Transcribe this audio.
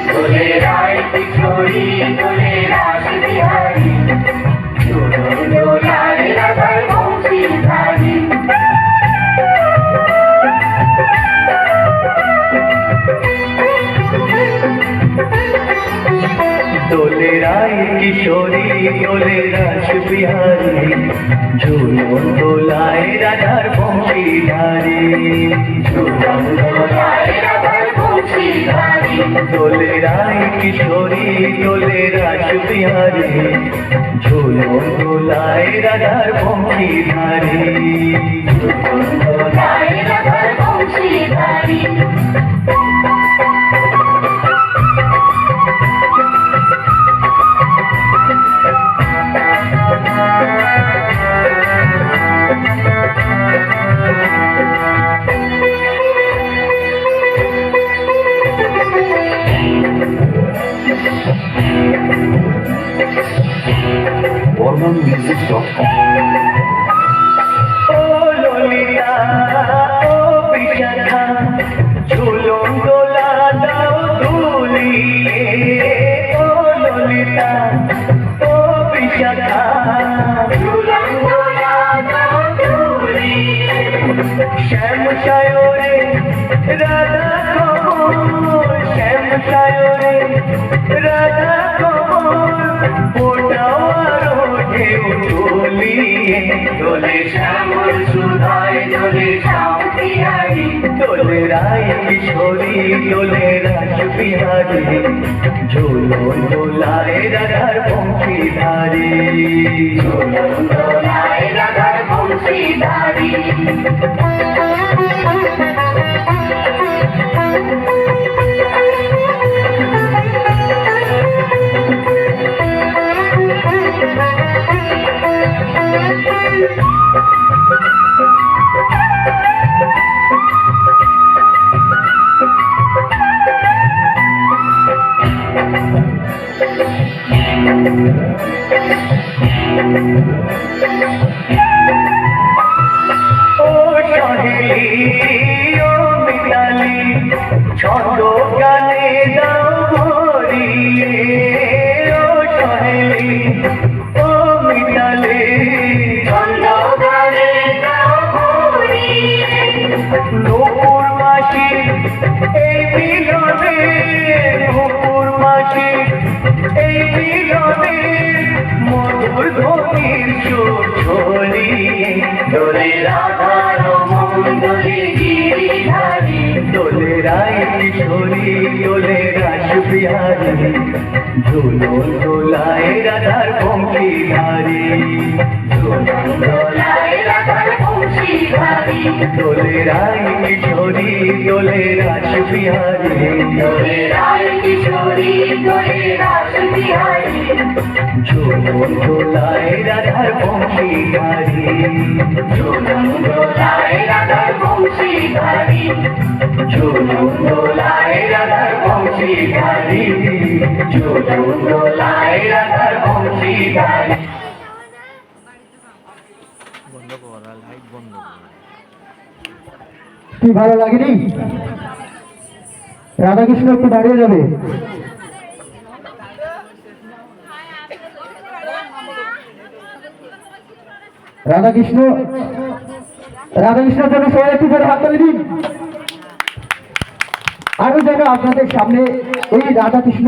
দোলে রায় কিশোরী দোলে রাস বিহারী দোলায় রাধার বংশীধারী দোলে রায় কিশোরী দোলে রাস বিহারী ঝুলন দোলায় রাধার বংশীধারী ঝুলন দোলায় রাধার বংশীধারী দোলে রায় কিশোরী দোলে রাস বিহারী ঝুলন দোলায় রাধার বংশীধারী ঝুলন দোলায় রাধার বংশীধারী Music.com ও ললিতা ও বিশাখা ঝুলন দোলা দাও দুলিয়ে ও ললিতা ও বিশাখা ঝুলন দোলা দাও দুলিয়ে শ্যাম সায়রে রাধা কমল শ্যাম সায়রে রাধা কমল ওটাও আরো ঢেউ তুলিয়ে দোলে শ্যামল সুধায় দোলে শ্যাম বিহারী দোলে রায় কিশোরী দোলে রাস বিহারী ঝুলন দোলায় রাধার বংশীধারী ঝুলন দোলায় রাধার বংশীধারী ও সহেলি ও মিতালি ছন্দ গানে দাও ভরিয়ে ও সহেলি ও মিতালি ছন্দ গানে দাও ভরিয়ে নূপুর মাসি এই মিলনে নূপুর মাসি এই মিলনে মধুর ধ্বনির সুর ছড়িয়ে দোলে রাধার মন দোলে গিরিধারী দোলে রায় কিশোরী দোলে রাস বিহারী ঝুলন দোলায় রাধার বংশীধারী ঝুলন দোলায় রাধার বংশীধারী দোলে রায় কিশোরী দোলে রাস বিহারী দোলে রায় কিশোরী দোলে রাস বিহারী ঝুলন দোলায় রাধার বংশীধারী ঝুলন দোলায় রাধার বংশীধারী ঝুলন দোলায় রাধার বংশীধারী ঝুলন দোলায় রাধার বংশীধারী কি ভালো লাগেনি? রাধাকৃষ্ণ একটু দাঁড়িয়ে যাবে। রাধাকৃষ্ণ রাধাকৃষ্ণের জন্য সবাই একটু করে হাত তালি দিন। আরো যেন আপনাদের সামনে এই রাধাকৃষ্ণ